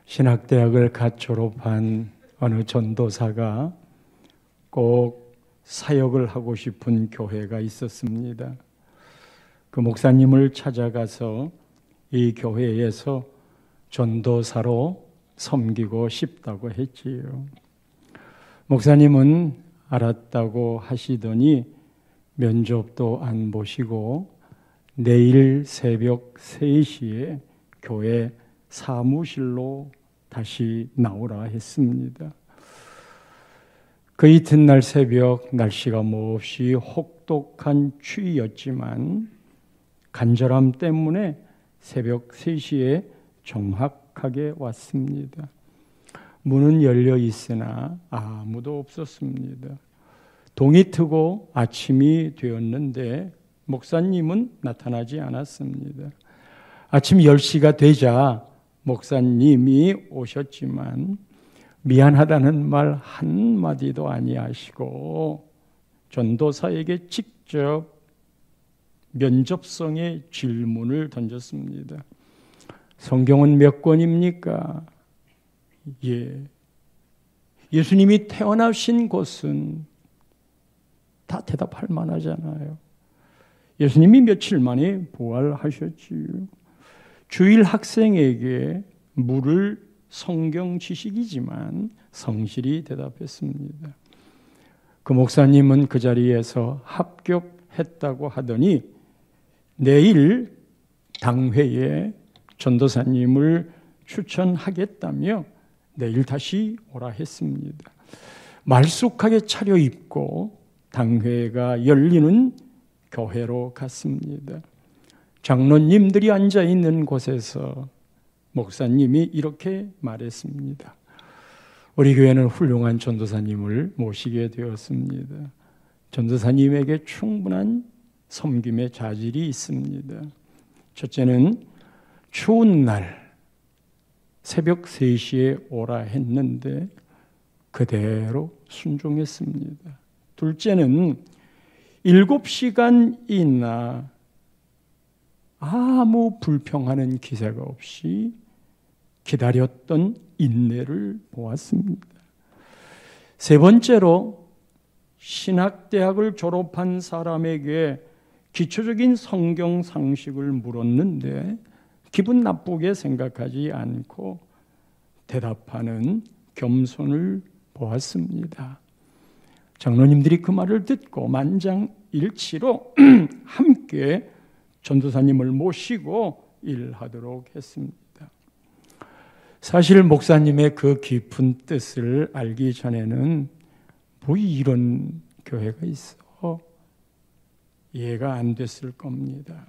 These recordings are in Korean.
신학대학을 갓 졸업한 어느 전도사가 꼭 사역을 하고 싶은 교회가 있었습니다. 그 목사님을 찾아가서 이 교회에서 전도사로 섬기고 싶다고 했지요. 목사님은 알았다고 하시더니 면접도 안 보시고 내일 새벽 3시에 교회 사무실로 다시 나오라 했습니다. 그 이튿날 새벽 날씨가 몹시 혹독한 추위였지만 간절함 때문에 새벽 3시에 정확하게 왔습니다. 문은 열려 있으나 아무도 없었습니다. 동이 트고 아침이 되었는데 목사님은 나타나지 않았습니다. 아침 10시가 되자 목사님이 오셨지만 미안하다는 말 한마디도 아니하시고 전도사에게 직접 면접성의 질문을 던졌습니다. 성경은 몇 권입니까? 예수님이 태어나신 곳은 다 대답할 만하잖아요. 예수님이 며칠 만에 부활하셨지요. 주일 학생에게 물을 성경 지식이지만 성실히 대답했습니다. 그 목사님은 그 자리에서 합격했다고 하더니 내일 당회에 전도사님을 추천하겠다며 내일 다시 오라 했습니다. 말쑥하게 차려입고 당회가 열리는 교회로 갔습니다. 장로님들이 앉아 있는 곳에서 목사님이 이렇게 말했습니다. 우리 교회는 훌륭한 전도사님을 모시게 되었습니다. 전도사님에게 충분한 섬김의 자질이 있습니다. 첫째는 추운 날 새벽 3시에 오라 했는데 그대로 순종했습니다. 둘째는 7시간이나 아무 불평하는 기세가 없이 기다렸던 인내를 보았습니다. 세 번째로 신학대학을 졸업한 사람에게 기초적인 성경 상식을 물었는데 기분 나쁘게 생각하지 않고 대답하는 겸손을 보았습니다. 장로님들이 그 말을 듣고 만장일치로 함께 전도사님을 모시고 일하도록 했습니다. 사실 목사님의 그 깊은 뜻을 알기 전에는 뭐 이런 교회가 있어? 이해가 안 됐을 겁니다.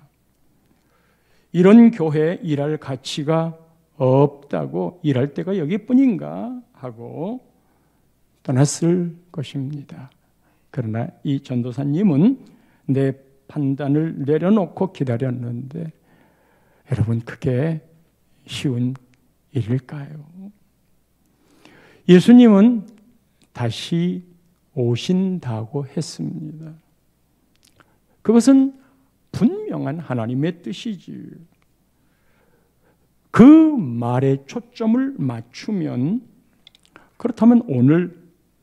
이런 교회에 일할 가치가 없다고 일할 때가 여기뿐인가 하고 떠났을 것입니다. 그러나 이 전도사님은 내 판단을 내려놓고 기다렸는데 여러분 그게 쉬운 일일까요? 예수님은 다시 오신다고 했습니다. 그것은 분명한 하나님의 뜻이지요. 그 말에 초점을 맞추면 그렇다면 오늘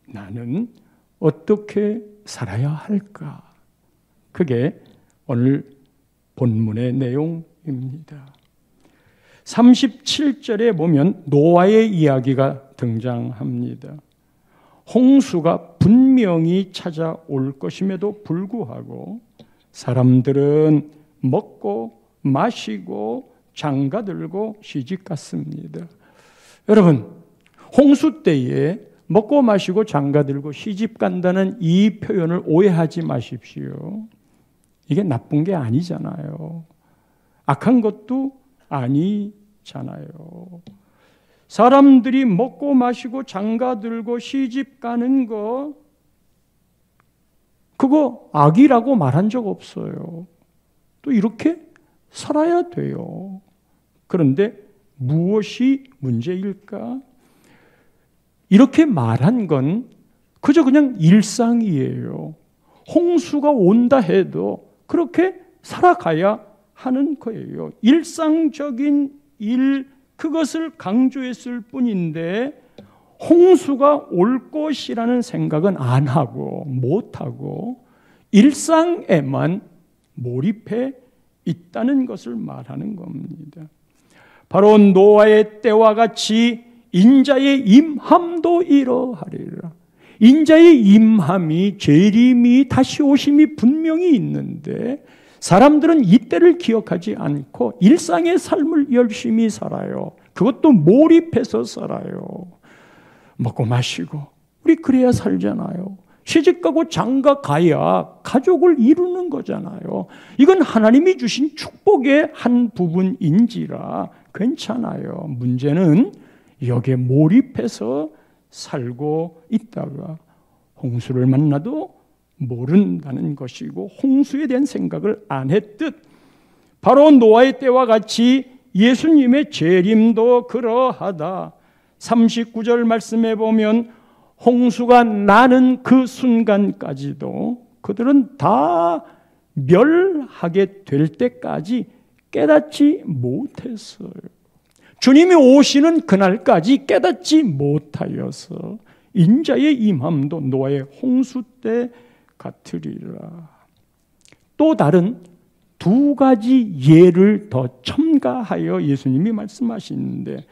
나는 어떻게 살아야 할까? 그게 오늘 본문의 내용입니다. 37절에 보면 노아의 이야기가 등장합니다. 홍수가 분명히 찾아올 것임에도 불구하고 사람들은 먹고 마시고 장가들고 시집갔습니다. 여러분, 홍수 때에 먹고 마시고 장가들고 시집간다는 이 표현을 오해하지 마십시오. 이게 나쁜 게 아니잖아요. 악한 것도 아니잖아요. 사람들이 먹고 마시고 장가들고 시집가는 거 그거 악이라고 말한 적 없어요. 또 이렇게 살아야 돼요. 그런데 무엇이 문제일까? 이렇게 말한 건 그저 그냥 일상이에요. 홍수가 온다 해도 그렇게 살아가야 하는 거예요. 일상적인 일 그것을 강조했을 뿐인데 홍수가 올 것이라는 생각은 안 하고 못 하고 일상에만 몰입해 있다는 것을 말하는 겁니다. 바로 노아의 때와 같이 인자의 임함도 이러하리라. 인자의 임함이, 재림이, 다시 오심이 분명히 있는데 사람들은 이때를 기억하지 않고 일상의 삶을 열심히 살아요. 그것도 몰입해서 살아요. 먹고 마시고 우리 그래야 살잖아요. 시집가고 장가 가야 가족을 이루는 거잖아요. 이건 하나님이 주신 축복의 한 부분인지라 괜찮아요. 문제는 여기에 몰입해서 살고 있다가 홍수를 만나도 모른다는 것이고 홍수에 대한 생각을 안 했듯 바로 노아의 때와 같이 예수님의 재림도 그러하다. 39절 말씀해 보면 홍수가 나는 그 순간까지도 그들은 다 멸하게 될 때까지 깨닫지 못했어요. 주님이 오시는 그날까지 깨닫지 못하여서 인자의 임함도 노아의 홍수 때 같으리라. 또 다른 두 가지 예를 더 첨가하여 예수님이 말씀하시는데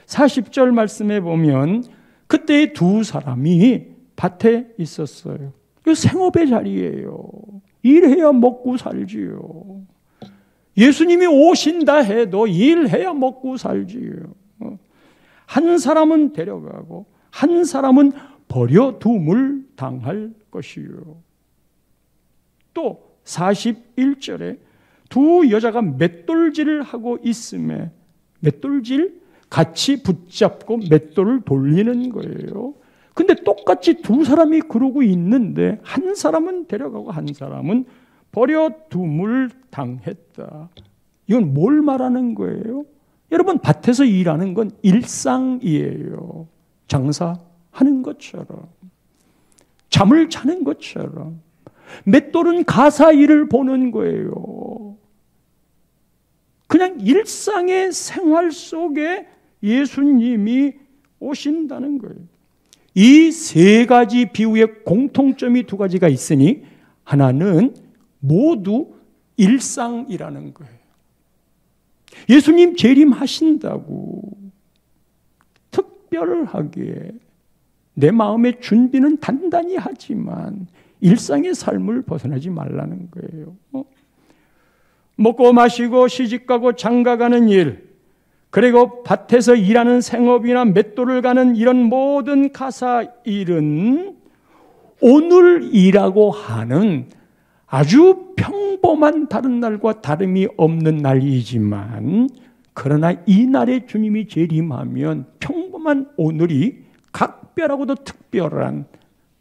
40절 말씀해 보면 그때 두 사람이 밭에 있었어요. 이거 생업의 자리예요. 일해야 먹고 살지요. 예수님이 오신다 해도 일해야 먹고 살지요. 한 사람은 데려가고 한 사람은 버려둠을 당할 것이요. 또 41절에 두 여자가 맷돌질을 하고 있음에 맷돌질 같이 붙잡고 맷돌을 돌리는 거예요. 근데 똑같이 두 사람이 그러고 있는데 한 사람은 데려가고 한 사람은 버려둠을 당했다. 이건 뭘 말하는 거예요? 여러분, 밭에서 일하는 건 일상이에요. 장사하는 것처럼, 잠을 자는 것처럼. 맷돌은 가사 일을 보는 거예요. 그냥 일상의 생활 속에 예수님이 오신다는 거예요. 이 세 가지 비유의 공통점이 두 가지가 있으니 하나는 모두 일상이라는 거예요. 예수님 재림하신다고 특별하게 내 마음의 준비는 단단히 하지만 일상의 삶을 벗어나지 말라는 거예요. 먹고 마시고 시집가고 장가가는 일, 그리고 밭에서 일하는 생업이나 맷돌을 가는 이런 모든 가사 일은 오늘이라고 하는 아주 평범한 다른 날과 다름이 없는 날이지만 그러나 이 날에 주님이 재림하면 평범한 오늘이 각별하고도 특별한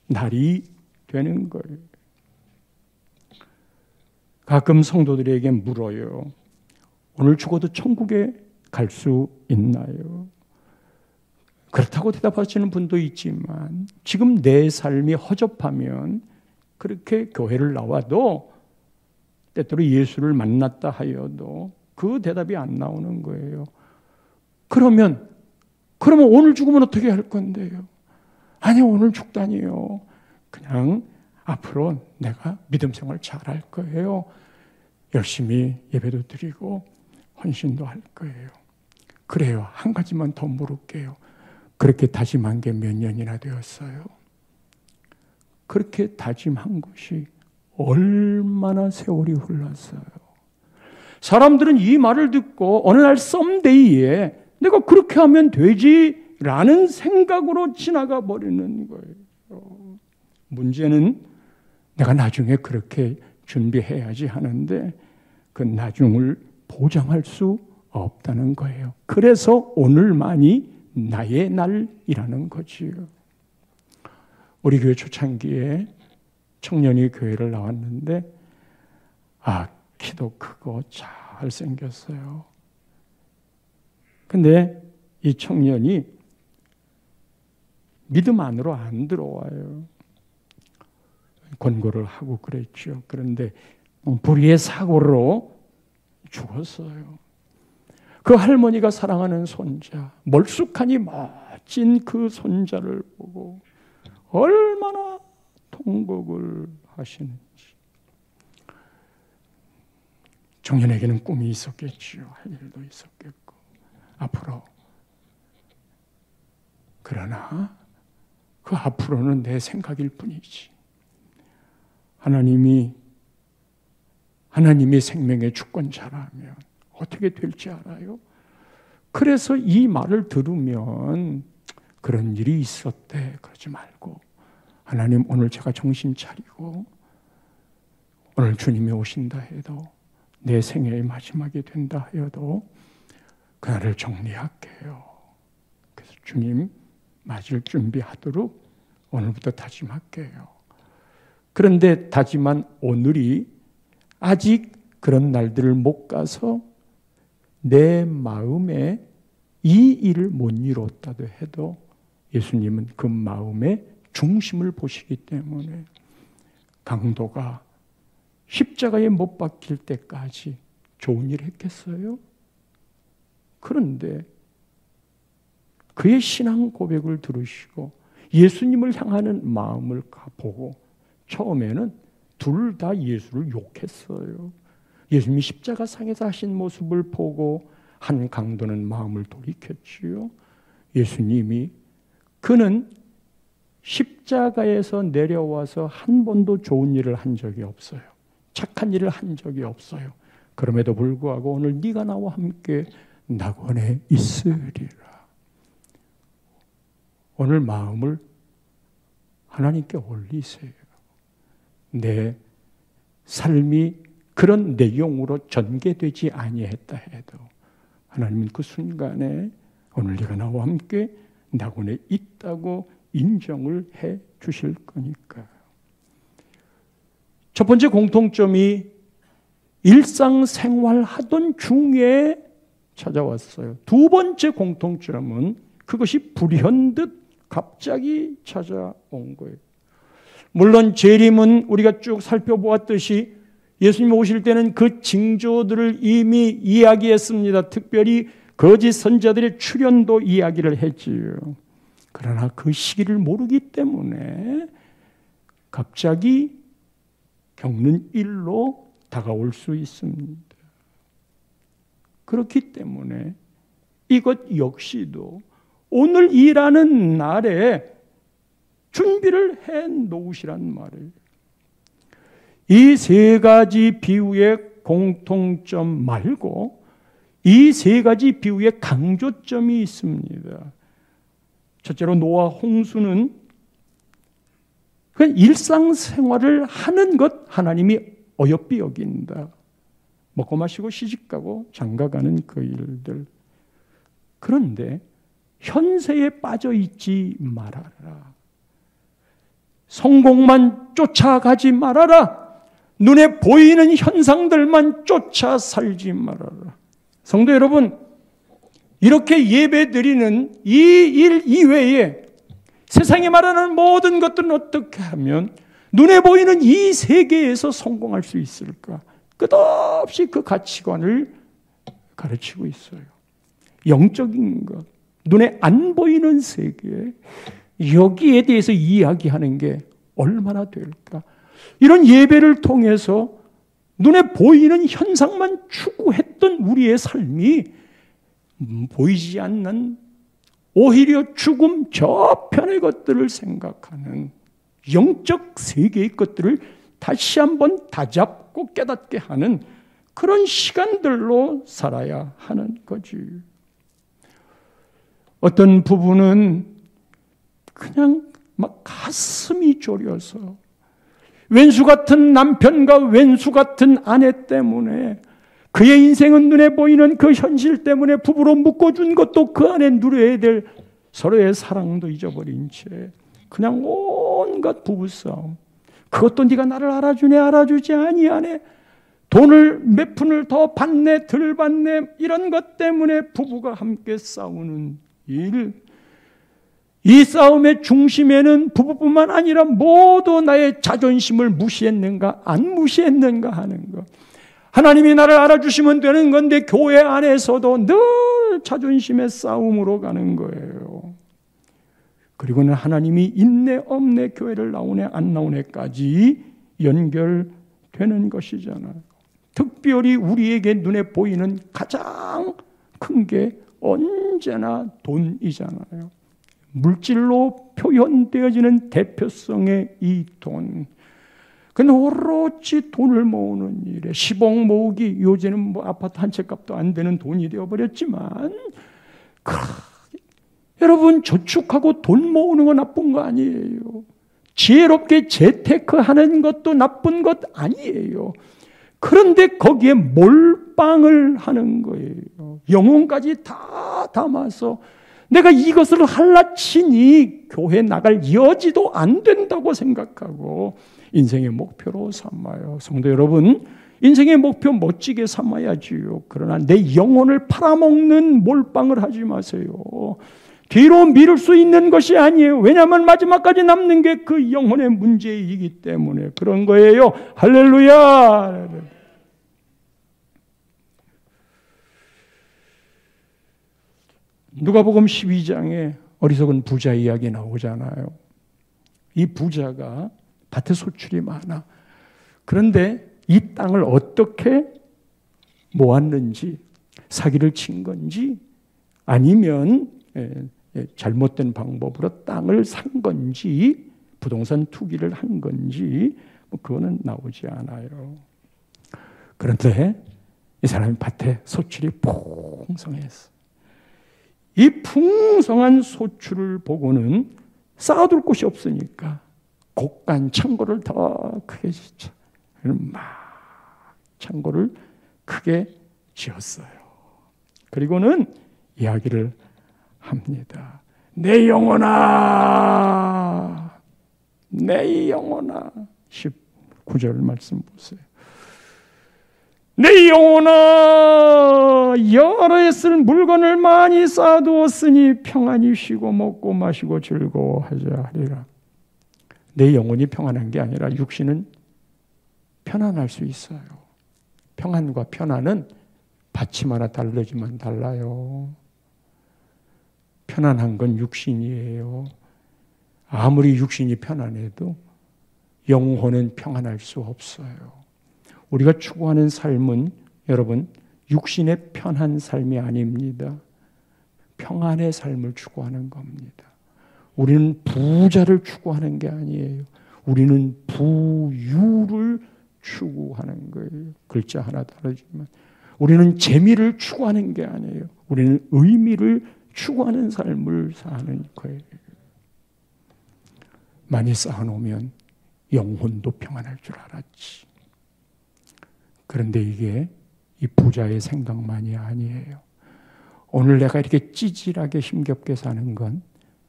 날이 되는 거예요. 가끔 성도들에게 물어요. 오늘 죽어도 천국에 갈 수 있나요? 그렇다고 대답하시는 분도 있지만 지금 내 삶이 허접하면 그렇게 교회를 나와도 때때로 예수를 만났다 하여도 그 대답이 안 나오는 거예요. 그러면 오늘 죽으면 어떻게 할 건데요? 아니, 오늘 죽다니요. 그냥 앞으로 내가 믿음 생활 잘할 거예요. 열심히 예배도 드리고 헌신도 할 거예요. 그래요. 한 가지만 더 물을게요. 그렇게 다짐한 게 몇 년이나 되었어요? 그렇게 다짐한 것이 얼마나 세월이 흘렀어요? 사람들은 이 말을 듣고 어느 날 썸데이에 내가 그렇게 하면 되지라는 생각으로 지나가 버리는 거예요. 문제는 내가 나중에 그렇게 준비해야지 하는데 그 나중을 보장할 수 없다는 거예요. 그래서 오늘만이 나의 날이라는 거지요. 우리 교회 초창기에 청년이 교회를 나왔는데 키도 크고 잘생겼어요. 근데 이 청년이 믿음 안으로 안 들어와요. 권고를 하고 그랬죠. 그런데 불의의 사고로 죽었어요. 그 할머니가 사랑하는 손자, 멀쑥하니 멋진 그 손자를 보고 얼마나 통곡을 하시는지. 청년에게는 꿈이 있었겠지요. 할 일도 있었겠고 앞으로. 그러나 그 앞으로는 내 생각일 뿐이지. 하나님이 생명의 주권자라면 어떻게 될지 알아요? 그래서 이 말을 들으면 그런 일이 있었대 그러지 말고, 하나님 오늘 제가 정신 차리고 오늘 주님이 오신다 해도 내 생애의 마지막이 된다 해도 그날을 정리할게요. 그래서 주님 맞을 준비하도록 오늘부터 다짐할게요. 그런데 다짐한 오늘이 아직 그런 날들을 못 가서 내 마음에 이 일을 못 이뤘다도 해도 예수님은 그 마음의 중심을 보시기 때문에 강도가 십자가에 못 박힐 때까지 좋은 일 했겠어요? 그런데 그의 신앙 고백을 들으시고 예수님을 향하는 마음을 보고 처음에는 둘 다 예수를 욕했어요. 예수님이 십자가상에서 하신 모습을 보고 한 강도는 마음을 돌이켰지요. 예수님이 그는 십자가에서 내려와서 한 번도 좋은 일을 한 적이 없어요. 착한 일을 한 적이 없어요. 그럼에도 불구하고 오늘 네가 나와 함께 낙원에 있으리라. 오늘 마음을 하나님께 올리세요. 내 삶이 그런 내용으로 전개되지 아니했다 해도 하나님은 그 순간에 오늘 네가 나와 함께 낙원에 있다고 인정을 해 주실 거니까. 첫 번째 공통점이 일상생활 하던 중에 찾아왔어요. 두 번째 공통점은 그것이 불현듯 갑자기 찾아온 거예요. 물론 재림은 우리가 쭉 살펴보았듯이 예수님 오실 때는 그 징조들을 이미 이야기했습니다. 특별히 거짓 선지자들의 출현도 이야기를 했지요. 그러나 그 시기를 모르기 때문에 갑자기 겪는 일로 다가올 수 있습니다. 그렇기 때문에 이것 역시도 오늘 일하는 날에 준비를 해 놓으시란 말이에요. 이 세 가지 비유의 공통점 말고 이 세 가지 비유의 강조점이 있습니다. 첫째로 노아 홍수는 그냥 일상생활을 하는 것 하나님이 어여삐 여긴다. 먹고 마시고 시집가고 장가가는 그 일들. 그런데 현세에 빠져 있지 말아라. 성공만 쫓아가지 말아라. 눈에 보이는 현상들만 쫓아 살지 말아라. 성도 여러분, 이렇게 예배드리는 이 일 이외에 세상에 말하는 모든 것들은 어떻게 하면 눈에 보이는 이 세계에서 성공할 수 있을까? 끝없이 그 가치관을 가르치고 있어요. 영적인 것, 눈에 안 보이는 세계, 여기에 대해서 이야기하는 게 얼마나 될까? 이런 예배를 통해서 눈에 보이는 현상만 추구했던 우리의 삶이 보이지 않는 오히려 죽음 저편의 것들을 생각하는 영적 세계의 것들을 다시 한번 다잡고 깨닫게 하는 그런 시간들로 살아야 하는 거지. 어떤 부부는 그냥 막 가슴이 졸여서 왼수 같은 남편과 왼수 같은 아내 때문에 그의 인생은 눈에 보이는 그 현실 때문에 부부로 묶어준 것도 그 안에 누려야 될 서로의 사랑도 잊어버린 채 그냥 온갖 부부싸움. 그것도 네가 나를 알아주네 알아주지 아니하네. 돈을 몇 푼을 더 받네 덜 받네 이런 것 때문에 부부가 함께 싸우는 일. 이 싸움의 중심에는 부부뿐만 아니라 모두 나의 자존심을 무시했는가 안 무시했는가 하는 것. 하나님이 나를 알아주시면 되는 건데 교회 안에서도 늘 자존심의 싸움으로 가는 거예요. 그리고는 하나님이 있네 없네, 교회를 나오네 안 나오네까지 연결되는 것이잖아요. 특별히 우리에게 눈에 보이는 가장 큰 게 언제나 돈이잖아요. 물질로 표현되어지는 대표성의 이 돈. 근데 오로지 돈을 모으는 일에 10억 모으기, 요새는 뭐 아파트 한 채 값도 안 되는 돈이 되어버렸지만, 여러분, 저축하고 돈 모으는 건 나쁜 거 아니에요. 지혜롭게 재테크하는 것도 나쁜 것 아니에요. 그런데 거기에 몰빵을 하는 거예요. 영혼까지 다 담아서 내가 이것을 할라치니 교회 나갈 여지도 안 된다고 생각하고 인생의 목표로 삼아요. 성도 여러분, 인생의 목표 멋지게 삼아야지요. 그러나 내 영혼을 팔아먹는 몰빵을 하지 마세요. 뒤로 미룰 수 있는 것이 아니에요. 왜냐하면 마지막까지 남는 게 그 영혼의 문제이기 때문에 그런 거예요. 할렐루야. 누가복음 12장에 어리석은 부자 이야기 나오잖아요. 이 부자가 밭에 소출이 많아. 그런데 이 땅을 어떻게 모았는지, 사기를 친 건지 아니면 잘못된 방법으로 땅을 산 건지 부동산 투기를 한 건지 그거는 나오지 않아요. 그런데 이 사람이 밭에 소출이 풍성했어. 이 풍성한 소출을 보고는 쌓아둘 곳이 없으니까 곡간 창고를 더 크게 짓자. 막 창고를 크게 지었어요. 그리고는 이야기를 합니다. 내 영혼아, 내 영혼아. 19절 말씀 보세요. 내 영혼아, 여러 해 쓸 물건을 많이 쌓아두었으니 평안히 쉬고 먹고 마시고 즐거워하자 하리라. 내 영혼이 평안한 게 아니라 육신은 편안할 수 있어요. 평안과 편안은 받침 하나 다르지만 달라요. 편안한 건 육신이에요. 아무리 육신이 편안해도 영혼은 평안할 수 없어요. 우리가 추구하는 삶은 여러분 육신의 편한 삶이 아닙니다. 평안의 삶을 추구하는 겁니다. 우리는 부자를 추구하는 게 아니에요. 우리는 부유를 추구하는 거예요. 글자 하나 다르지만 우리는 재미를 추구하는 게 아니에요. 우리는 의미를 추구하는 삶을 사는 거예요. 많이 쌓아놓으면 영혼도 평안할 줄 알았지. 그런데 이게 이 부자의 생각만이 아니에요. 오늘 내가 이렇게 찌질하게 힘겹게 사는 건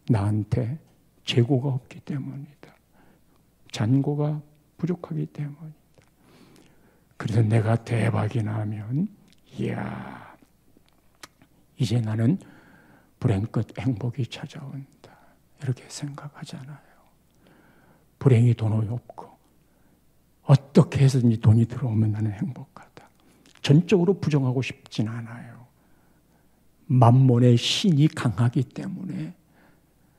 나한테 재고가 없기 때문이다. 잔고가 부족하기 때문이다. 그래서 내가 대박이 나면 이야, 이제 나는 불행 끝 행복이 찾아온다. 이렇게 생각하잖아요. 불행이 돈이 없고 어떻게 해서든지 돈이 들어오면 나는 행복하다. 전적으로 부정하고 싶진 않아요. 만몬의 신이 강하기 때문에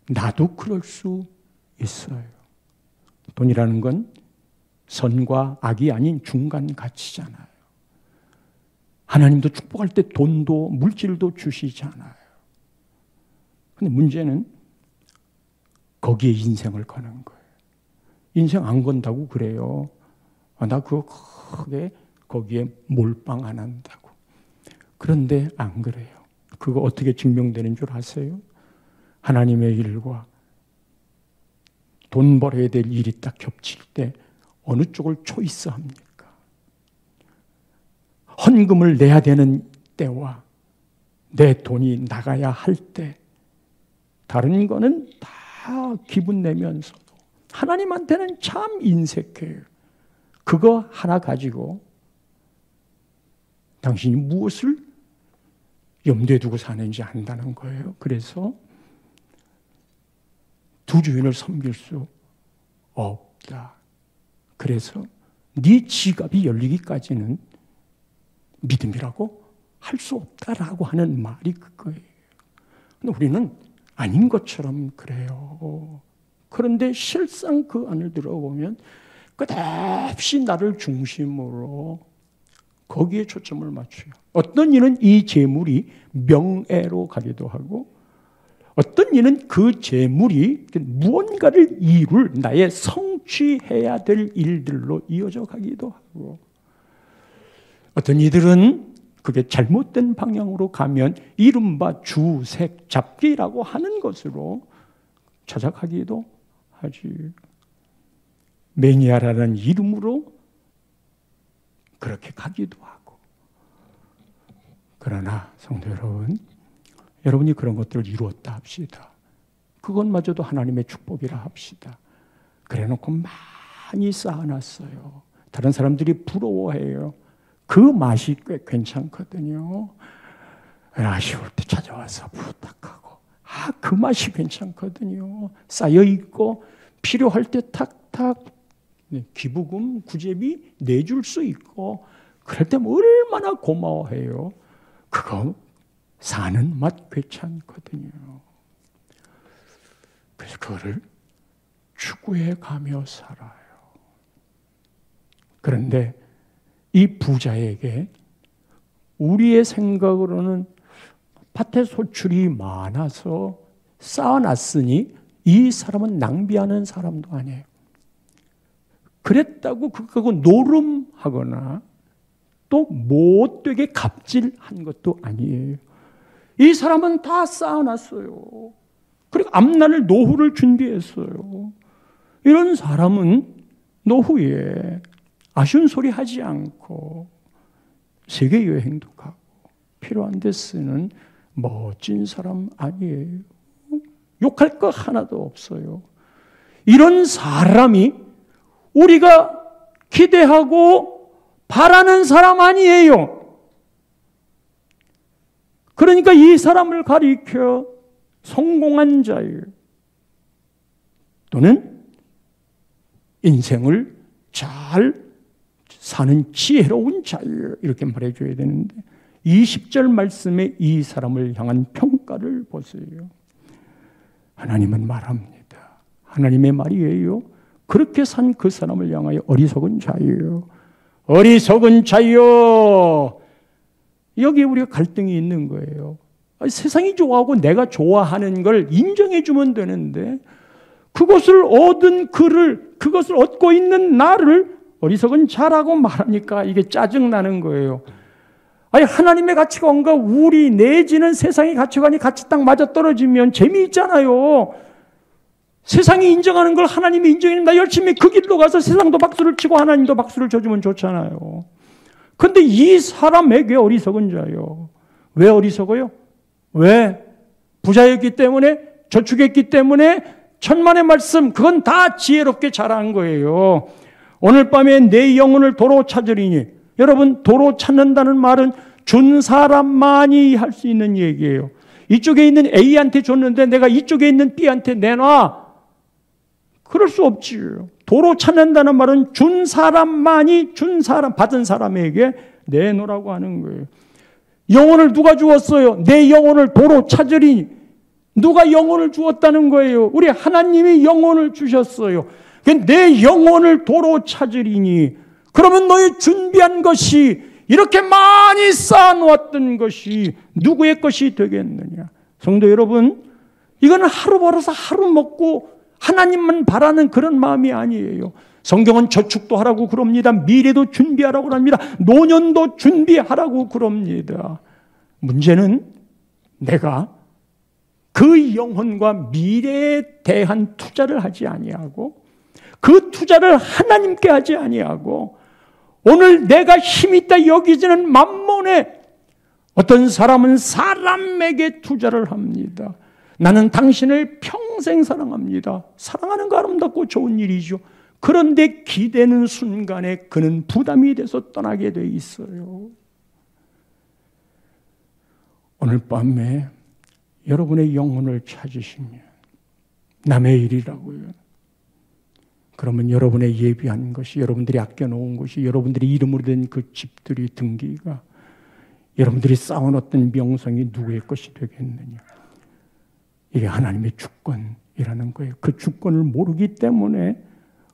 나도 그럴 수 있어요. 돈이라는 건 선과 악이 아닌 중간 가치잖아요. 하나님도 축복할 때 돈도 물질도 주시잖아요. 근데 문제는 거기에 인생을 거는 거예요. 인생 안 건다고 그래요. 나 그거 크게 거기에 몰빵 안 한다고. 그런데 안 그래요. 그거 어떻게 증명되는 줄 아세요? 하나님의 일과 돈 벌어야 될 일이 딱 겹칠 때 어느 쪽을 초이스합니까? 헌금을 내야 되는 때와 내 돈이 나가야 할 때 다른 거는 다 기분 내면서도 하나님한테는 참 인색해요. 그거 하나 가지고 당신이 무엇을 염두에 두고 사는지 안다는 거예요. 그래서 두 주인을 섬길 수 없다. 그래서 네 지갑이 열리기까지는 믿음이라고 할 수 없다라고 하는 말이 그거예요. 근데 우리는 아닌 것처럼 그래요. 그런데 실상 그 안을 들어보면 끝없이 나를 중심으로 거기에 초점을 맞춰요. 어떤 이는 이 재물이 명예로 가기도 하고, 어떤 이는 그 재물이 무언가를 이룰 나의 성취해야 될 일들로 이어져 가기도 하고, 어떤 이들은 그게 잘못된 방향으로 가면 이른바 주색 잡기라고 하는 것으로 찾아가기도 하지. 매니아라는 이름으로 그렇게 가기도 하고. 그러나 성도 여러분, 여러분이 그런 것들을 이루었다 합시다. 그것마저도 하나님의 축복이라 합시다. 그래놓고 많이 쌓아놨어요. 다른 사람들이 부러워해요. 그 맛이 꽤 괜찮거든요. 아쉬울 때 찾아와서 부탁하고, 그 맛이 괜찮거든요. 쌓여있고 필요할 때 탁탁 기부금, 구제비 내줄 수 있고, 그럴 때 얼마나 고마워해요. 그거 사는 맛 괜찮거든요. 그래서 그거를 추구해 가며 살아요. 그런데 이 부자에게 우리의 생각으로는 밭에 소출이 많아서 쌓아놨으니 이 사람은 낭비하는 사람도 아니에요. 그랬다고 그거 노름하거나 또 못되게 갑질한 것도 아니에요. 이 사람은 다 쌓아놨어요. 그리고 앞날 노후를 준비했어요. 이런 사람은 노후에 아쉬운 소리 하지 않고 세계 여행도 가고 필요한 데 쓰는 멋진 사람 아니에요. 욕할 거 하나도 없어요. 이런 사람이 우리가 기대하고 바라는 사람 아니에요. 그러니까 이 사람을 가리켜 성공한 자예요. 또는 인생을 잘 사는 지혜로운 자예요. 이렇게 말해줘야 되는데 20절 말씀에 이 사람을 향한 평가를 보세요. 하나님은 말합니다. 하나님의 말이에요. 그렇게 산 그 사람을 향하여 어리석은 자예요. 어리석은 자요. 여기에 우리가 갈등이 있는 거예요. 세상이 좋아하고 내가 좋아하는 걸 인정해 주면 되는데 그것을 얻은 그것을 얻고 있는 나를 어리석은 자라고 말하니까 이게 짜증나는 거예요. 아니 하나님의 가치관과 우리 내지는 세상의 가치관이 같이 딱 맞아떨어지면 재미있잖아요. 세상이 인정하는 걸 하나님이 인정해주면 나 열심히 그 길로 가서 세상도 박수를 치고 하나님도 박수를 쳐주면 좋잖아요. 그런데 이 사람에게 어리석은 자요. 왜 어리석어요? 왜? 부자였기 때문에, 저축했기 때문에, 천만의 말씀, 그건 다 지혜롭게 잘한 거예요. 오늘 밤에 내 영혼을 도로 찾으리니, 여러분 도로 찾는다는 말은 준 사람만이 할 수 있는 얘기예요. 이쪽에 있는 A한테 줬는데 내가 이쪽에 있는 B한테 내놔. 그럴 수 없지요. 도로 찾는다는 말은 준 사람만이 받은 사람에게 내놓으라고 하는 거예요. 영혼을 누가 주었어요? 내 영혼을 도로 찾으리니. 누가 영혼을 주었다는 거예요? 우리 하나님이 영혼을 주셨어요. 내 영혼을 도로 찾으리니. 그러면 너희 준비한 것이 이렇게 많이 쌓아놓았던 것이 누구의 것이 되겠느냐? 성도 여러분, 이건 하루 벌어서 하루 먹고 하나님만 바라는 그런 마음이 아니에요. 성경은 저축도 하라고 그럽니다. 미래도 준비하라고 합니다. 노년도 준비하라고 그럽니다. 문제는 내가 그 영혼과 미래에 대한 투자를 하지 아니하고 그 투자를 하나님께 하지 아니하고 오늘 내가 힘이 있다 여기지는 만몬에 어떤 사람은 사람에게 투자를 합니다. 나는 당신을 평생 사랑합니다. 사랑하는 거 아름답고 좋은 일이죠. 그런데 기대는 순간에 그는 부담이 돼서 떠나게 돼 있어요. 오늘 밤에 여러분의 영혼을 찾으시면 남의 일이라고요. 그러면 여러분의 예비한 것이, 여러분들이 아껴놓은 것이, 여러분들이 이름으로 된 그 집들이 등기가 여러분들이 쌓아놓던 명성이 누구의 것이 되겠느냐. 이게 하나님의 주권이라는 거예요. 그 주권을 모르기 때문에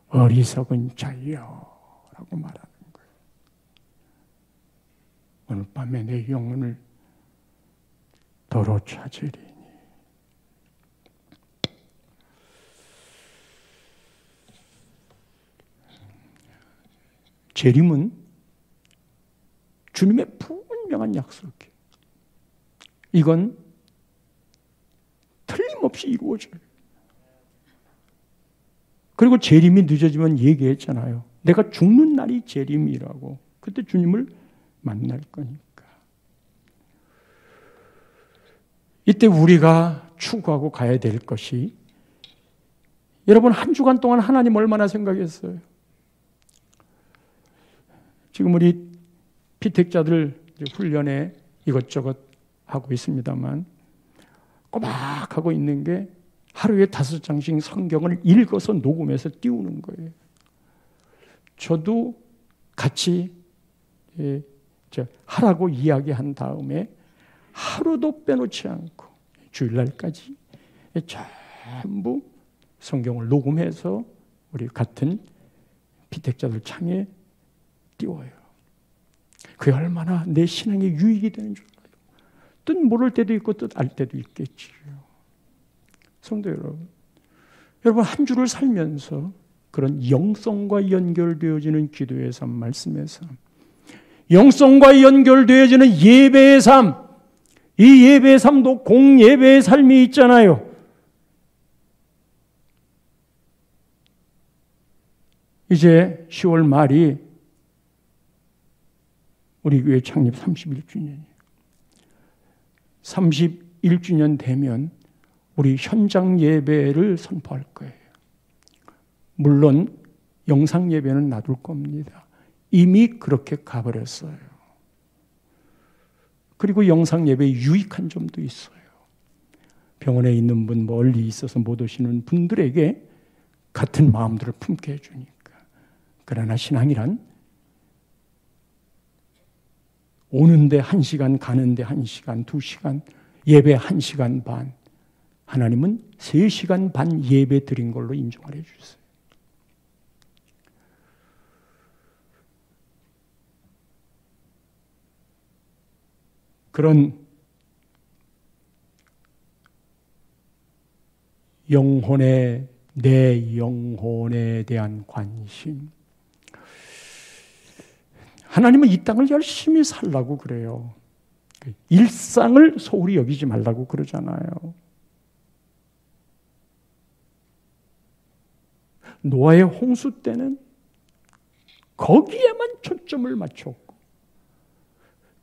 어리석은 자여라고 말하는 거예요. 오늘 밤에 내 영혼을 도로 찾으리니. 재림은 주님의 분명한 약속이에요. 이건 틀림없이 이루어져요. 그리고 재림이 늦어지면 얘기했잖아요. 내가 죽는 날이 재림이라고. 그때 주님을 만날 거니까. 이때 우리가 추구하고 가야 될 것이, 여러분 한 주간 동안 하나님 얼마나 생각했어요? 지금 우리 피택자들 훈련에 이것저것 하고 있습니다만 꼬박 하고 있는 게 하루에 5장씩 성경을 읽어서 녹음해서 띄우는 거예요. 저도 같이 하라고 이야기한 다음에 하루도 빼놓지 않고 주일날까지 전부 성경을 녹음해서 우리 같은 피택자들 창에 띄워요. 그게 얼마나 내 신앙에 유익이 되는 줄 알아요. 뜻 모를 때도 있고 뜻 알 때도 있겠지요. 성도 여러분 한 주를 살면서 그런 영성과 연결되어지는 기도의 삶, 말씀의 삶, 영성과 연결되어지는 예배의 삶, 이 예배의 삶도 공예배의 삶이 있잖아요. 이제 10월 말이 우리 교회 창립 31주년이에요. 31주년 되면 우리 현장 예배를 선포할 거예요. 물론 영상 예배는 놔둘 겁니다. 이미 그렇게 가버렸어요. 그리고 영상 예배에 유익한 점도 있어요. 병원에 있는 분, 멀리 있어서 못 오시는 분들에게 같은 마음들을 품게 해주니까. 그러나 신앙이란 오는데 1시간, 가는데 1시간, 2시간, 예배 1시간 반. 하나님은 3시간 반 예배 드린 걸로 인정을 해주세요. 그런 내 영혼에 대한 관심. 하나님은 이 땅을 열심히 살라고 그래요. 일상을 소홀히 여기지 말라고 그러잖아요. 노아의 홍수 때는 거기에만 초점을 맞췄고,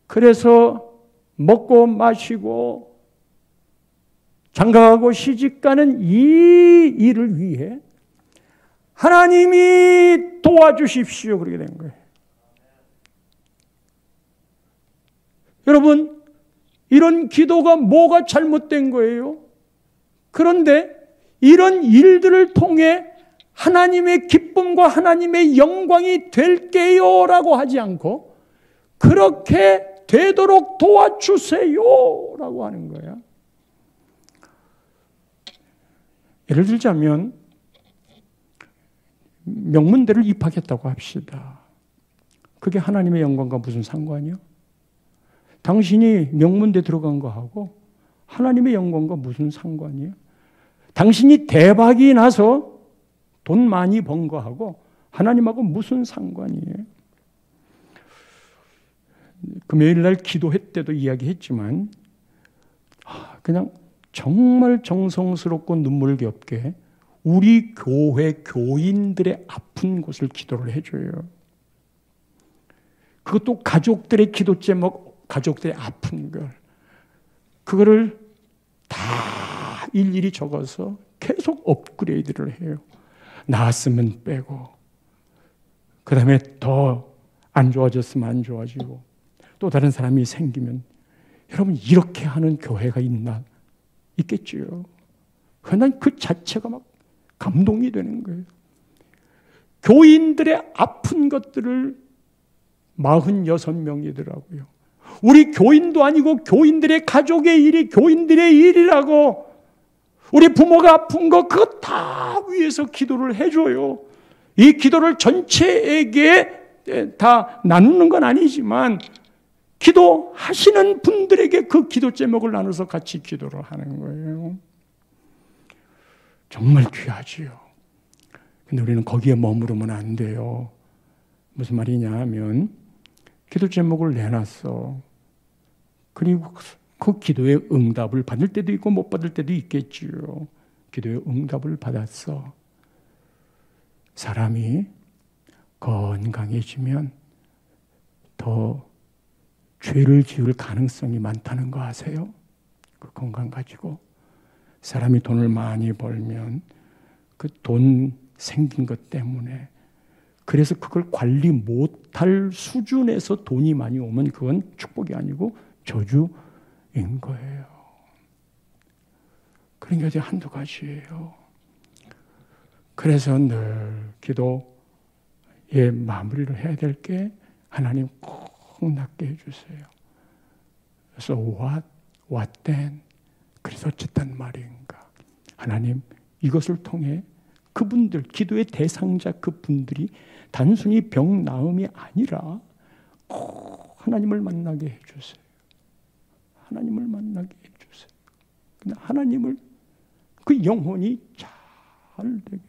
그래서 먹고 마시고 장가가고 시집가는 이 일을 위해 하나님이 도와주십시오 그렇게 된 거예요. 여러분, 이런 기도가 뭐가 잘못된 거예요? 그런데 이런 일들을 통해 하나님의 기쁨과 하나님의 영광이 될게요 라고 하지 않고 그렇게 되도록 도와주세요 라고 하는 거야. 예를 들자면 명문대를 입학했다고 합시다. 그게 하나님의 영광과 무슨 상관이요? 당신이 명문대 들어간 거하고 하나님의 영광과 무슨 상관이에요? 당신이 대박이 나서 돈 많이 번 거하고 하나님하고 무슨 상관이에요? 금요일 날 기도회 때도 이야기했지만 그냥 정말 정성스럽고 눈물겹게 우리 교회 교인들의 아픈 곳을 기도를 해줘요. 그것도 가족들의 기도 제목, 가족들의 아픈 걸, 그거를 다 일일이 적어서 계속 업그레이드를 해요. 나았으면 빼고, 그 다음에 더 안 좋아졌으면 안 좋아지고, 또 다른 사람이 생기면, 여러분 이렇게 하는 교회가 있겠지요. 난 그 자체가 막 감동이 되는 거예요. 교인들의 아픈 것들을 46명이더라고요. 우리 교인도 아니고 교인들의 가족의 일이 교인들의 일이라고. 우리 부모가 아픈 거 그거 다 위해서 기도를 해줘요. 이 기도를 전체에게 다 나누는 건 아니지만 기도하시는 분들에게 그 기도 제목을 나눠서 같이 기도를 하는 거예요. 정말 귀하지요. 근데 우리는 거기에 머무르면 안 돼요. 무슨 말이냐 하면 기도 제목을 내놨어. 그리고 그 기도의 응답을 받을 때도 있고 못 받을 때도 있겠지요. 기도의 응답을 받았어. 사람이 건강해지면 더 죄를 지을 가능성이 많다는 거 아세요? 그 건강 가지고. 사람이 돈을 많이 벌면 그 돈 생긴 것 때문에, 그래서 그걸 관리 못할 수준에서 돈이 많이 오면 그건 축복이 아니고 저주인 거예요. 그런 게 한두 가지예요. 그래서 늘 기도의 마무리를 해야 될 게 하나님 꼭 낫게 해주세요. 그래서 what then? 그래서 어쨌단 말인가? 하나님 이것을 통해 그분들, 기도의 대상자 그분들이 단순히 병 나음이 아니라 꼭 하나님을 만나게 해주세요. 하나님을 만나게 해주세요. 근데 하나님을 그 영혼이 잘 되게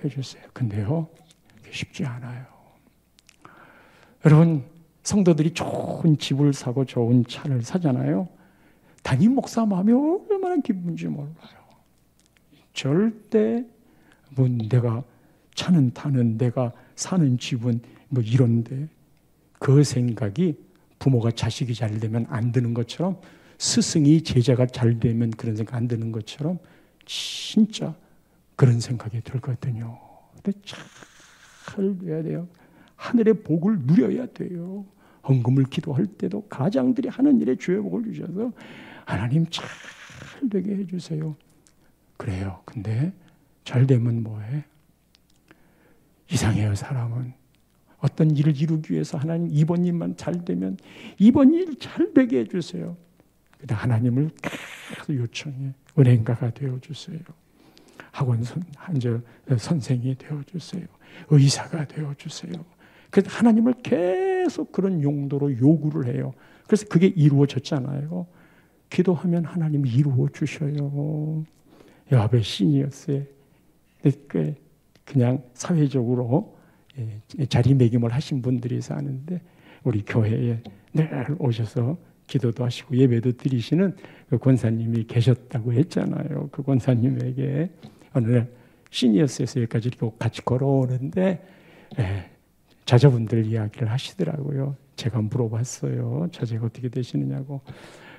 해주세요. 근데요, 쉽지 않아요. 여러분, 성도들이 좋은 집을 사고 좋은 차를 사잖아요. 담임 목사 마음이 얼마나 기쁜지 몰라요. 절대 뭐 내가 차는 타는, 내가 사는 집은 뭐 이런데, 그 생각이 부모가 자식이 잘 되면 안 드는 것처럼, 스승이 제자가 잘 되면 그런 생각 안 드는 것처럼 진짜 그런 생각이 들거든요. 근데 잘 돼야 돼요. 하늘의 복을 누려야 돼요. 헌금을 기도할 때도 가장들이 하는 일에 주의 복을 주셔서 하나님 잘 되게 해주세요. 그래요. 근데 잘 되면 뭐해? 이상해요. 사람은 어떤 일을 이루기 위해서 하나님 이번 일만 잘 되면 이번 일 잘 되게 해주세요. 근데 하나님을 계속 요청해. 은행가가 되어주세요. 학원 선생이 되어주세요. 의사가 되어주세요. 그래서 하나님을 계속 그런 용도로 요구를 해요. 그래서 그게 이루어졌잖아요. 기도하면 하나님이 이루어 주셔요. 여아베 시니어스에 꽤 그냥 사회적으로 자리매김을 하신 분들이 사는데, 우리 교회에 늘 오셔서 기도도 하시고 예배도 드리시는 그 권사님이 계셨다고 했잖아요. 그 권사님에게 어느 날 시니어스에서 여기까지 같이 걸어오는데 자녀분들 이야기를 하시더라고요. 제가 물어봤어요. 자제가 어떻게 되시느냐고.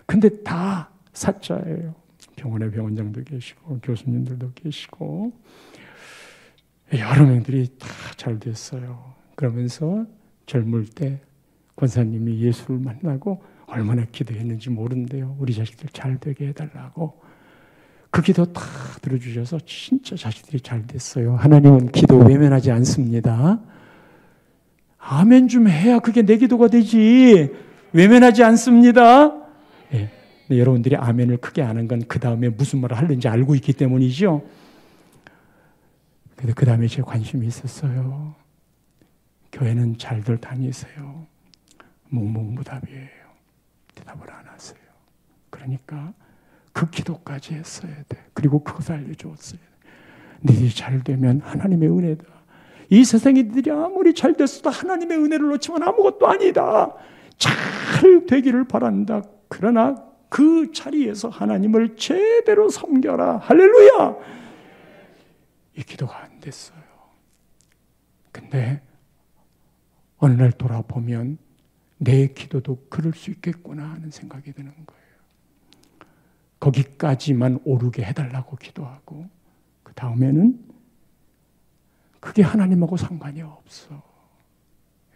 근데 다 사자예요. 병원에 병원장도 계시고 교수님들도 계시고 여러 명들이 다 잘 됐어요. 그러면서 젊을 때 권사님이 예수를 만나고 얼마나 기도했는지 모른대요. 우리 자식들 잘 되게 해달라고. 그 기도 다 들어주셔서 진짜 자식들이 잘 됐어요. 하나님은 기도 외면하지 않습니다. 아멘 좀 해야 그게 내 기도가 되지. 외면하지 않습니다. 예. 여러분들이 아멘을 크게 하는 건 그 다음에 무슨 말을 하는지 알고 있기 때문이죠. 근데 그 다음에 제 관심이 있었어요. 교회는 잘들 다니세요. 묵묵무답이에요. 대답을 안 하세요. 그러니까 그 기도까지 했어야 돼. 그리고 그것을 알려줬어야 돼. 너희들이 잘 되면 하나님의 은혜다. 이 세상에 너희들이 아무리 잘 됐어도 하나님의 은혜를 놓치면 아무것도 아니다. 잘 되기를 바란다. 그러나 그 자리에서 하나님을 제대로 섬겨라. 할렐루야! 이 기도가 안 됐어요. 근데 어느 날 돌아보면 내 기도도 그럴 수 있겠구나 하는 생각이 드는 거예요. 거기까지만 오르게 해달라고 기도하고 그 다음에는 그게 하나님하고 상관이 없어.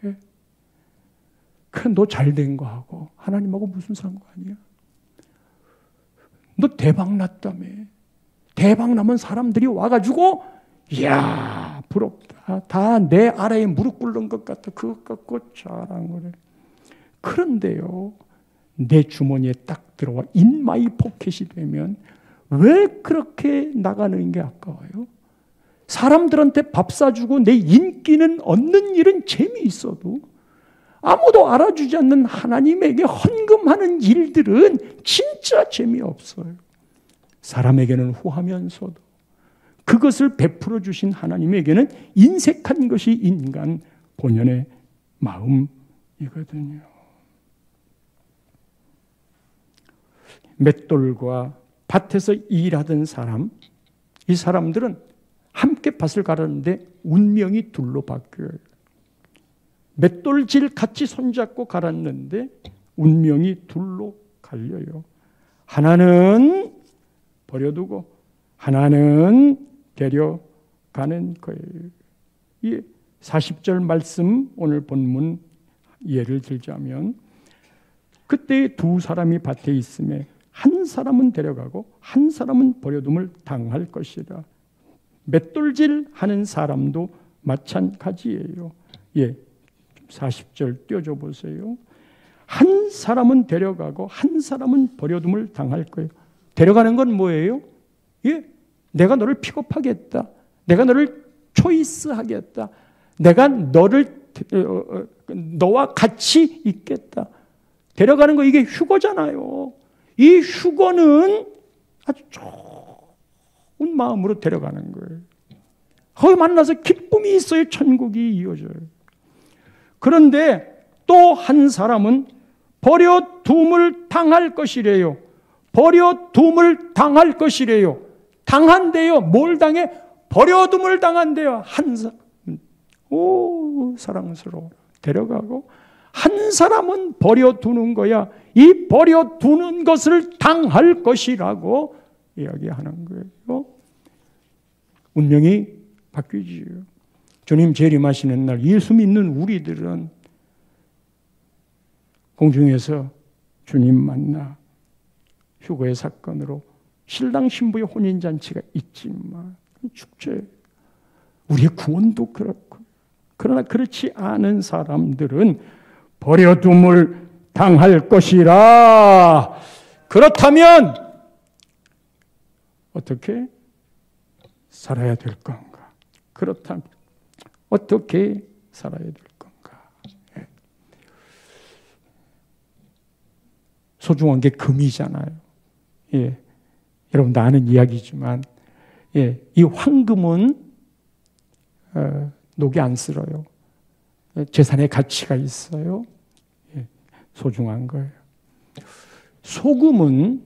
예? 너 잘 된 거 하고 하나님하고 무슨 상관이야? 너 대박 났다며. 대박 나면 사람들이 와가지고 이야 부럽다. 다 내 아래에 무릎 꿇는 것 같아. 그것 갖고 자랑을 해. 그런데요, 내 주머니에 딱 들어와 인마이 포켓이 되면 왜 그렇게 나가는 게 아까워요? 사람들한테 밥 사주고 내 인기는 얻는 일은 재미있어도 아무도 알아주지 않는 하나님에게 헌금하는 일들은 진짜 재미없어요. 사람에게는 후하면서도 그것을 베풀어 주신 하나님에게는 인색한 것이 인간 본연의 마음이거든요. 맷돌과 밭에서 일하던 사람, 이 사람들은 함께 밭을 갈았는데 운명이 둘로 바뀌어요. 맷돌질 같이 손잡고 갈았는데 운명이 둘로 갈려요. 하나는 버려두고 하나는 데려가는 거예요. 이 40절 말씀, 오늘 본문 예를 들자면, 그때 두 사람이 밭에 있음에 한 사람은 데려가고 한 사람은 버려둠을 당할 것이라. 맷돌질 하는 사람도 마찬가지예요. 40절 띄워줘 보세요. 한 사람은 데려가고 한 사람은 버려둠을 당할 거예요. 데려가는 건 뭐예요? 내가 너를 픽업하겠다. 내가 너를 초이스하겠다. 내가 너와 같이 있겠다. 데려가는 거, 이게 휴거잖아요. 이 휴거는 아주 좋은 마음으로 데려가는 거예요. 거기 만나서 기쁨이 있어요. 천국이 이어져요. 그런데 또 한 사람은 버려둠을 당할 것이래요. 버려둠을 당할 것이래요. 당한대요. 뭘 당해? 버려둠을 당한대요. 한 사람. 오, 사랑스러워. 데려가고 한 사람은 버려두는 거야. 이 버려두는 것을 당할 것이라고 이야기하는 거예요. 운명이 바뀌지요. 주님 재림하시는 날 예수 믿는 우리들은 공중에서 주님 만나 휴거의 사건으로 신랑 신부의 혼인잔치가 있지만 축제, 우리의 구원도 그렇고, 그러나 그렇지 않은 사람들은 버려둠을 당할 것이라. 그렇다면 어떻게 살아야 될 건가? 그렇다면 어떻게 살아야 될 건가? 소중한 게 금이잖아요. 여러분도 아는 이야기지만, 이 황금은 녹이 안 쓸어요. 재산의 가치가 있어요. 소중한 거예요. 소금은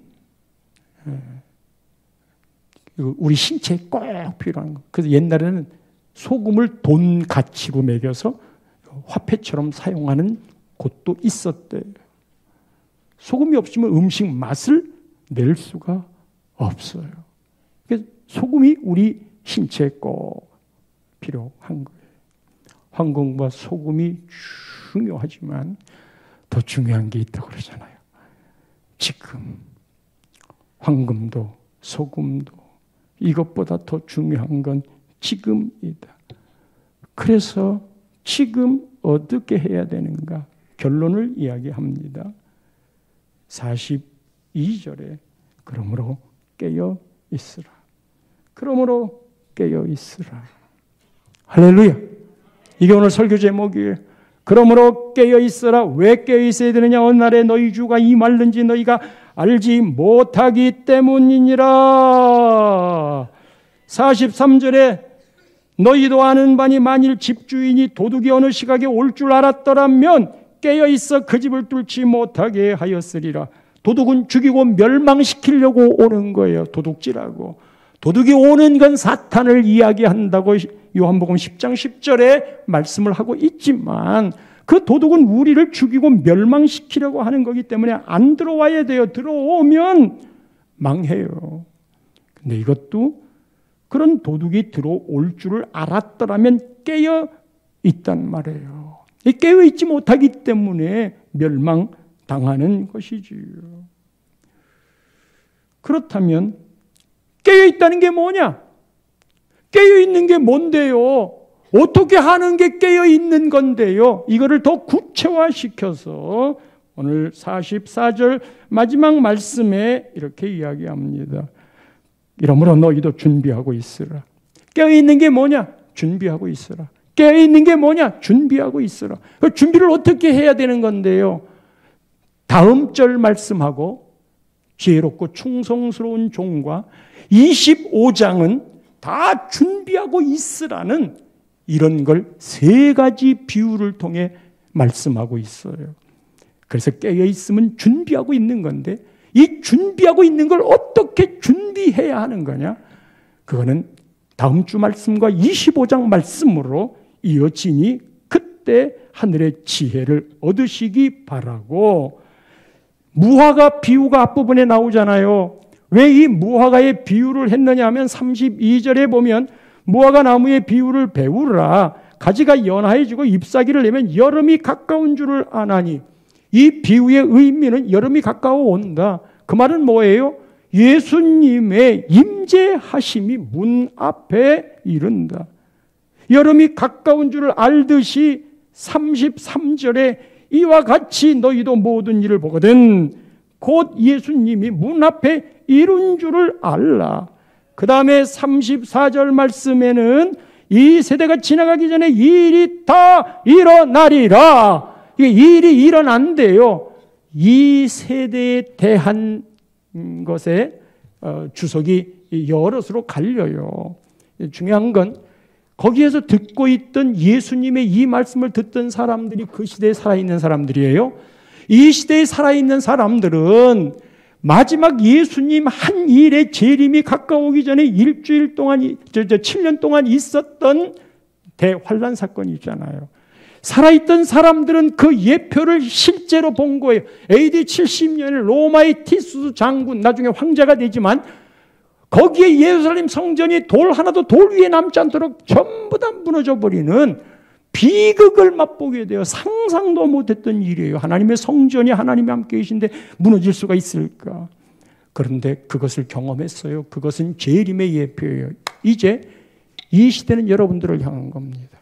우리 신체에 꼭 필요한 거. 그래서 옛날에는 소금을 돈 가치로 매겨서 화폐처럼 사용하는 곳도 있었대요. 소금이 없으면 음식 맛을 낼 수가 없어요. 그래서 소금이 우리 신체에 꼭 필요한 거예요. 황금과 소금이 중요하지만 더 중요한 게 있다고 그러잖아요. 지금 황금도 소금도 이것보다 더 중요한 건 지금이다. 그래서 지금 어떻게 해야 되는가? 결론을 이야기합니다. 42절에 그러므로 깨어 있으라. 그러므로 깨어 있으라. 할렐루야. 이게 오늘 설교 제목이에요. 그러므로 깨어 있으라. 왜 깨어 있어야 되느냐? 어느 날에 너희 주가 임할는지 너희가 알지 못하기 때문이니라. 43절에 너희도 아는 바니 만일 집주인이 도둑이 어느 시각에 올 줄 알았더라면 깨어 있어 그 집을 뚫지 못하게 하였으리라. 도둑은 죽이고 멸망시키려고 오는 거예요. 도둑질하고. 도둑이 오는 건 사탄을 이야기한다고 요한복음 10장 10절에 말씀을 하고 있지만, 그 도둑은 우리를 죽이고 멸망시키려고 하는 거기 때문에 안 들어와야 돼요. 들어오면 망해요. 근데 이것도 그런 도둑이 들어올 줄을 알았더라면 깨어 있단 말이에요. 깨어 있지 못하기 때문에 멸망당하는 것이지요. 그렇다면 깨어 있다는 게 뭐냐? 깨어 있는 게 뭔데요? 어떻게 하는 게 깨어 있는 건데요. 이거를 더 구체화시켜서 오늘 44절 마지막 말씀에 이렇게 이야기합니다. 이러므로 너희도 준비하고 있으라. 깨어 있는 게 뭐냐? 준비하고 있으라. 깨어 있는 게 뭐냐? 준비하고 있으라. 그 준비를 어떻게 해야 되는 건데요? 다음 절 말씀하고 지혜롭고 충성스러운 종과 25장은 다 준비하고 있으라는 이런 걸 세 가지 비유를 통해 말씀하고 있어요. 그래서 깨어 있으면 준비하고 있는 건데 이 준비하고 있는 걸 어떻게 준비해야 하는 거냐? 그거는 다음 주 말씀과 25장 말씀으로 이어지니 그때 하늘의 지혜를 얻으시기 바라고. 무화과 비유가 앞부분에 나오잖아요. 왜 이 무화과의 비유를 했느냐 하면 32절에 보면 무화과 나무의 비유를 배우라. 가지가 연하해지고 잎사귀를 내면 여름이 가까운 줄을 아나니. 이 비유의 의미는 여름이 가까워 온다. 그 말은 뭐예요? 예수님의 임재하심이 문 앞에 이른다. 여름이 가까운 줄을 알듯이 33절에 이와 같이 너희도 모든 일을 보거든 곧 예수님이 문 앞에 이룬 줄을 알라. 그 다음에 34절 말씀에는 이 세대가 지나가기 전에 이 일이 다 일어나리라. 이게 일이 일어난대요. 이 세대에 대한 것에 주석이 여럿으로 갈려요. 중요한 건 거기에서 듣고 있던 예수님의 이 말씀을 듣던 사람들이 그 시대에 살아있는 사람들이에요. 이 시대에 살아있는 사람들은 마지막 예수님 한 일의 재림이 가까우기 전에 일주일 동안, 7년 동안 있었던 대환란 사건이 있잖아요. 살아있던 사람들은 그 예표를 실제로 본 거예요. AD 70년에 로마의 티투스 장군, 나중에 황제가 되지만 거기에 예루살렘 성전이 돌 하나도 돌 위에 남지 않도록 전부 다 무너져 버리는 비극을 맛보게 돼요. 상상도 못했던 일이에요. 하나님의 성전이 하나님이 함께 계신데 무너질 수가 있을까? 그런데 그것을 경험했어요. 그것은 재림의 예표예요. 이제 이 시대는 여러분들을 향한 겁니다.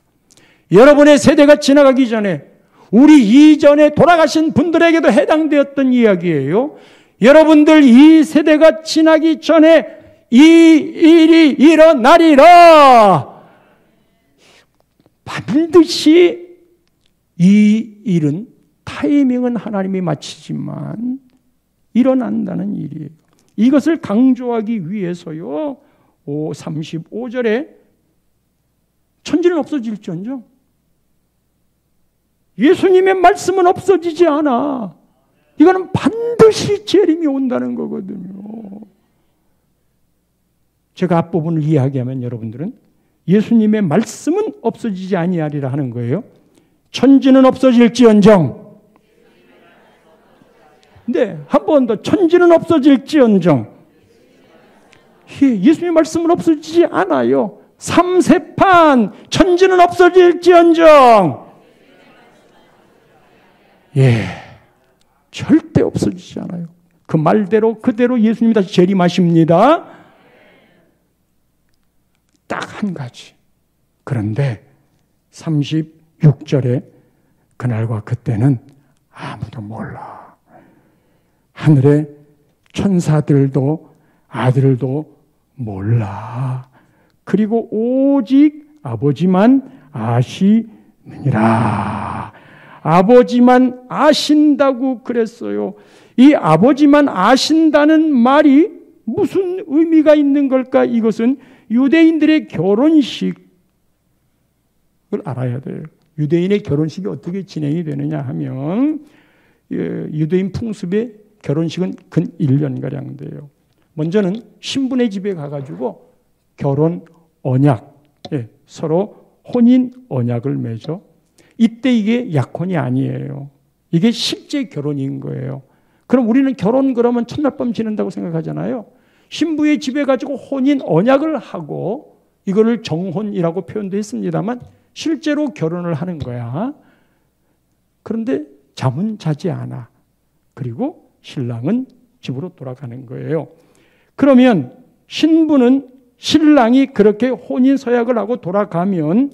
여러분의 세대가 지나가기 전에 우리 이전에 돌아가신 분들에게도 해당되었던 이야기예요. 여러분들 이 세대가 지나기 전에 이 일이 일어나리라. 반드시 이 일은 타이밍은 하나님이 마치지만 일어난다는 일이에요. 이것을 강조하기 위해서요. 35절에 천지는 없어질지언정 예수님의 말씀은 없어지지 않아. 이거는 반드시 재림이 온다는 거거든요. 제가 앞부분을 이야기하면 여러분들은 예수님의 말씀은 없어지지 아니하리라 하는 거예요. 천지는 없어질지언정. 네, 한 번 더. 천지는 없어질지언정. 예수님의 말씀은 없어지지 않아요. 3세판 천지는 없어질지언정. 절대 없어지지 않아요. 그 말대로 그대로 예수님이 다시 재림하십니다. 딱 한 가지. 그런데 36절에 그날과 그때는 아무도 몰라. 하늘의 천사들도 아들도 몰라. 그리고 오직 아버지만 아시느니라. 아버지만 아신다고 그랬어요. 이 아버지만 아신다는 말이 무슨 의미가 있는 걸까? 이것은 유대인들의 결혼식을 알아야 돼요. 유대인의 결혼식이 어떻게 진행이 되느냐 하면 유대인 풍습의 결혼식은 근 1년가량 돼요. 먼저는 신부네 집에 가가지고 결혼 언약, 서로 혼인 언약을 맺어. 이때 이게 약혼이 아니에요. 이게 실제 결혼인 거예요. 그럼 우리는 결혼 그러면 첫날 밤 지낸다고 생각하잖아요. 신부의 집에 가지고 혼인 언약을 하고 이거를 정혼이라고 표현도 했습니다만 실제로 결혼을 하는 거야. 그런데 잠은 자지 않아. 그리고 신랑은 집으로 돌아가는 거예요. 그러면 신부는 신랑이 그렇게 혼인 서약을 하고 돌아가면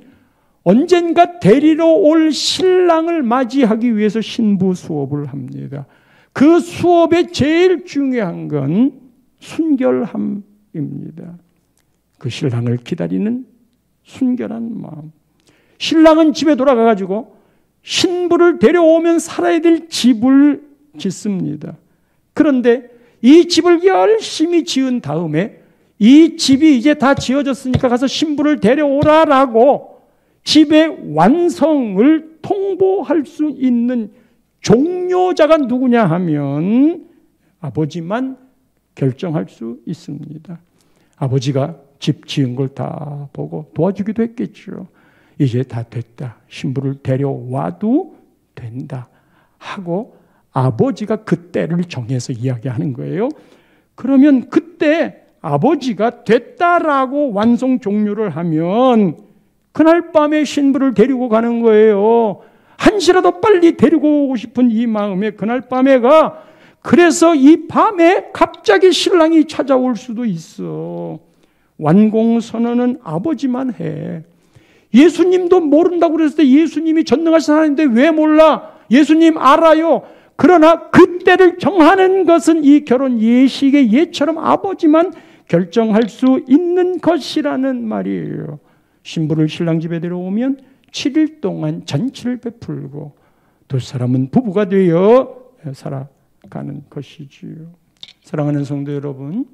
언젠가 데리러 올 신랑을 맞이하기 위해서 신부 수업을 합니다. 그 수업의 제일 중요한 건 순결함입니다. 그 신랑을 기다리는 순결한 마음. 신랑은 집에 돌아가가지고 신부를 데려오면 살아야 될 집을 짓습니다. 그런데 이 집을 열심히 지은 다음에 이 집이 이제 다 지어졌으니까 가서 신부를 데려오라라고 집의 완성을 통보할 수 있는 종료자가 누구냐 하면 아버지만 결정할 수 있습니다. 아버지가 집 지은 걸 다 보고 도와주기도 했겠죠. 이제 다 됐다. 신부를 데려와도 된다. 하고 아버지가 그때를 정해서 이야기하는 거예요. 그러면 그때 아버지가 됐다라고 완성 종료를 하면 그날 밤에 신부를 데리고 가는 거예요. 한시라도 빨리 데리고 오고 싶은 이 마음에 그날 밤에가 그래서 이 밤에 갑자기 신랑이 찾아올 수도 있어. 완공선언은 아버지만 해. 예수님도 모른다고 그랬을 때 예수님이 전능하신 하나님인데 왜 몰라? 예수님 알아요. 그러나 그때를 정하는 것은 이 결혼 예식의 예처럼 아버지만 결정할 수 있는 것이라는 말이에요. 신부를 신랑 집에 데려오면 7일 동안 잔치를 베풀고 두 사람은 부부가 되어 살아가는 것이지요. 사랑하는 성도 여러분,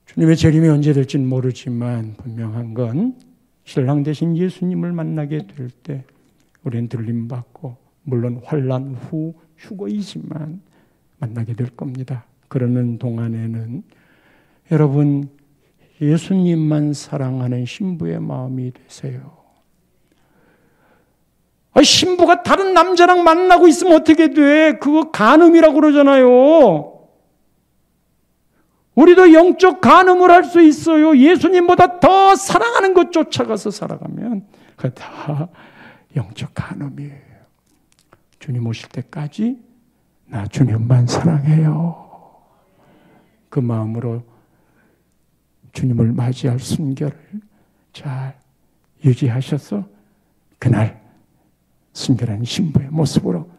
주님의 재림이 언제 될지는 모르지만 분명한 건 신랑 대신 예수님을 만나게 될 때 우리는 들림받고 물론 환난 후 휴거이지만 만나게 될 겁니다. 그러는 동안에는 여러분 예수님만 사랑하는 신부의 마음이 되세요. 신부가 다른 남자랑 만나고 있으면 어떻게 돼? 그거 간음이라고 그러잖아요. 우리도 영적 간음을 할 수 있어요. 예수님보다 더 사랑하는 것 쫓아가서 살아가면 그거 다 영적 간음이에요. 주님 오실 때까지 나 주님만 사랑해요. 그 마음으로 주님을 맞이할 순결을 잘 유지하셔서 그날 순결한 신부의 모습으로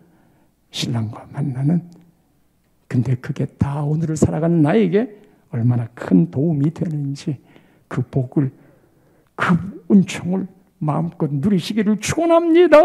신랑과 만나는, 근데 그게 다 오늘을 살아가는 나에게 얼마나 큰 도움이 되는지 그 복을, 그 은총을 마음껏 누리시기를 축원합니다.